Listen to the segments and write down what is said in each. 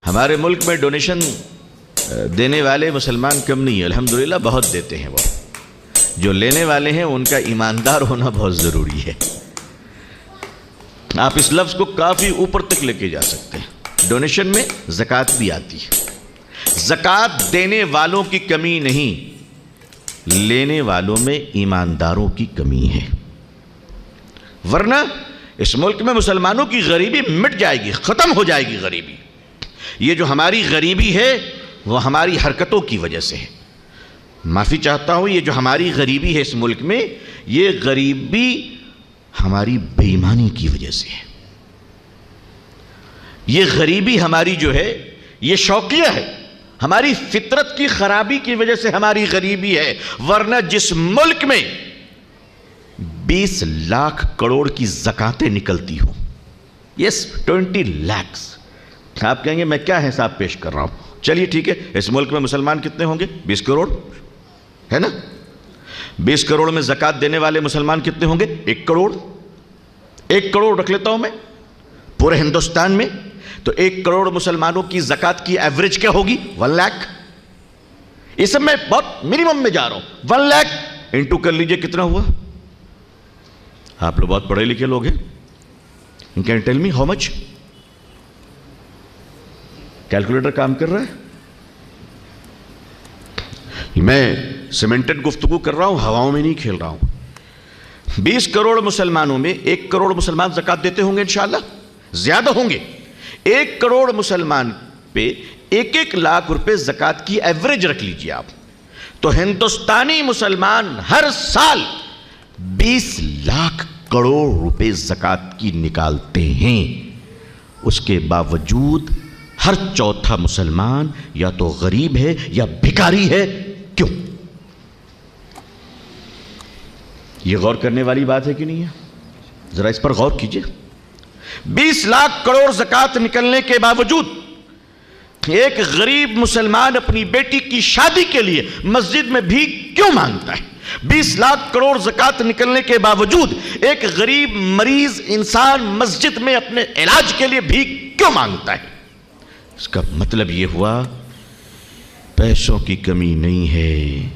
ہمارے ملک میں ڈونیشن دینے والے مسلمان کم نہیں ہیں، الحمدللہ بہت دیتے ہیں۔ وہ جو لینے والے ہیں ان کا ایماندار ہونا بہت ضروری ہے۔ آپ اس لفظ کو کافی اوپر تک لے کے جا سکتے ہیں۔ ڈونیشن میں زکوٰۃ بھی آتی ہے۔ زکوٰۃ دینے والوں کی کمی نہیں، لینے والوں میں ایمانداروں کی کمی ہے، ورنہ اس ملک میں مسلمانوں کی غریبی مٹ جائے گی، ختم ہو جائے گی غریبی۔ یہ جو ہماری غریبی ہے وہ ہماری حرکتوں کی وجہ سے ہے۔ معافی چاہتا ہوں، یہ جو ہماری غریبی ہے اس ملک میں، یہ غریبی ہماری بے ایمانی کی وجہ سے ہے۔ یہ غریبی ہماری جو ہے یہ شوقیہ ہے، ہماری فطرت کی خرابی کی وجہ سے ہماری غریبی ہے، ورنہ جس ملک میں 20 لاکھ کروڑ کی زکاتیں نکلتی ہوں، یس 20 lakhs، آپ کہیں گے میں کیا حساب پیش کر رہا ہوں؟ چلیے ٹھیک ہے، اس ملک میں مسلمان کتنے ہوں گے؟ 20 کروڑ ہے نا؟ 20 کروڑ میں زکوٰۃ دینے والے مسلمان کتنے ہوں گے؟ 1 کروڑ۔ 1 کروڑ رکھ لیتا ہوں میں پورے ہندوستان میں، تو 1 کروڑ مسلمانوں کی زکوٰۃ کی ایوریج کیا ہوگی؟ 1 لاکھ۔ اس میں بہت منیمم میں جا رہا ہوں، 1 لاکھ انٹو کر لیجئے کتنا ہوا؟ آپ لوگ بہت پڑھے لکھے لوگ ہیں، can tell me how much? Calculator کام کر رہا ہے؟ میں سیمنٹڈ گفتگو کر رہا ہوں، ہواؤں میں نہیں کھیل رہا ہوں۔ 20 کروڑ مسلمانوں میں 1 کروڑ مسلمان زکوٰۃ دیتے ہوں گے انشاءاللہ، زیادہ ہوں گے۔ 1 کروڑ مسلمان پہ 1 لاکھ روپے زکوٰۃ کی ایوریج رکھ لیجئے آپ، تو ہندوستانی مسلمان ہر سال 20 لاکھ کروڑ روپے زکوٰۃ کی نکالتے ہیں۔ اس کے باوجود ہر چوتھا مسلمان یا تو غریب ہے یا بھکاری ہے۔ کیوں؟ یہ غور کرنے والی بات ہے کہ نہیں ہے؟ ذرا اس پر غور کیجئے۔ 20 لاکھ کروڑ زکوٰۃ نکلنے کے باوجود ایک غریب مسلمان اپنی بیٹی کی شادی کے لیے مسجد میں بھیک کیوں مانگتا ہے؟ 20 لاکھ کروڑ زکوٰۃ نکلنے کے باوجود ایک غریب مریض انسان مسجد میں اپنے علاج کے لیے بھیک کیوں مانگتا ہے؟ اس کا مطلب یہ ہوا پیسوں کی کمی نہیں ہے،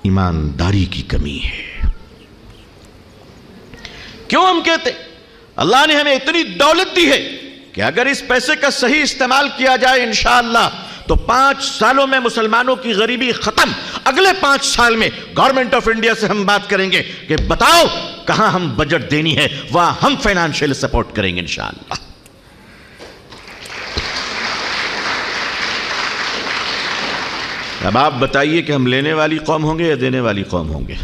ایمانداری کی کمی ہے۔ کیوں ہم کہتے اللہ نے ہمیں اتنی دولت دی ہے کہ اگر اس پیسے کا صحیح استعمال کیا جائے انشاءاللہ تو 5 سالوں میں مسلمانوں کی غریبی ختم۔ اگلے 5 سال میں گورنمنٹ آف انڈیا سے ہم بات کریں گے کہ بتاؤ کہاں ہم بجٹ دینی ہے، وہاں ہم فائنانشیل سپورٹ کریں گے انشاءاللہ۔ اب آپ بتائیے کہ ہم لینے والی قوم ہوں گے یا دینے والی قوم ہوں گے؟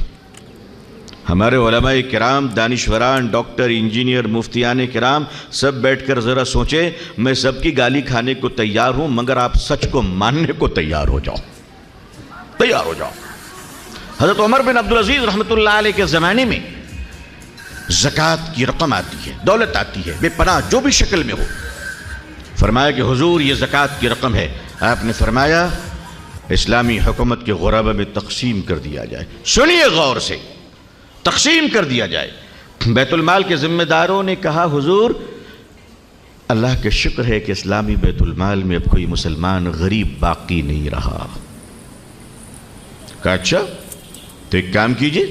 ہمارے علماء کرام، دانشوران، ڈاکٹر، انجینئر، مفتیان کرام سب بیٹھ کر ذرا سوچیں۔ میں سب کی گالی کھانے کو تیار ہوں، مگر آپ سچ کو ماننے کو تیار ہو جاؤ، تیار ہو جاؤ۔ حضرت عمر بن عبدالعزیز رحمۃ اللہ علیہ کے زمانے میں زکوٰۃ کی رقم آتی ہے، دولت آتی ہے، بے پناہ جو بھی شکل میں ہو۔ فرمایا کہ حضور یہ زکوٰۃ کی رقم ہے۔ آپ نے فرمایا اسلامی حکومت کے غربا میں تقسیم کر دیا جائے۔ سنیے غور سے، تقسیم کر دیا جائے۔ بیت المال کے ذمہ داروں نے کہا حضور اللہ کا شکر ہے کہ اسلامی بیت المال میں اب کوئی مسلمان غریب باقی نہیں رہا۔ کہا اچھا تو ایک کام کیجئے،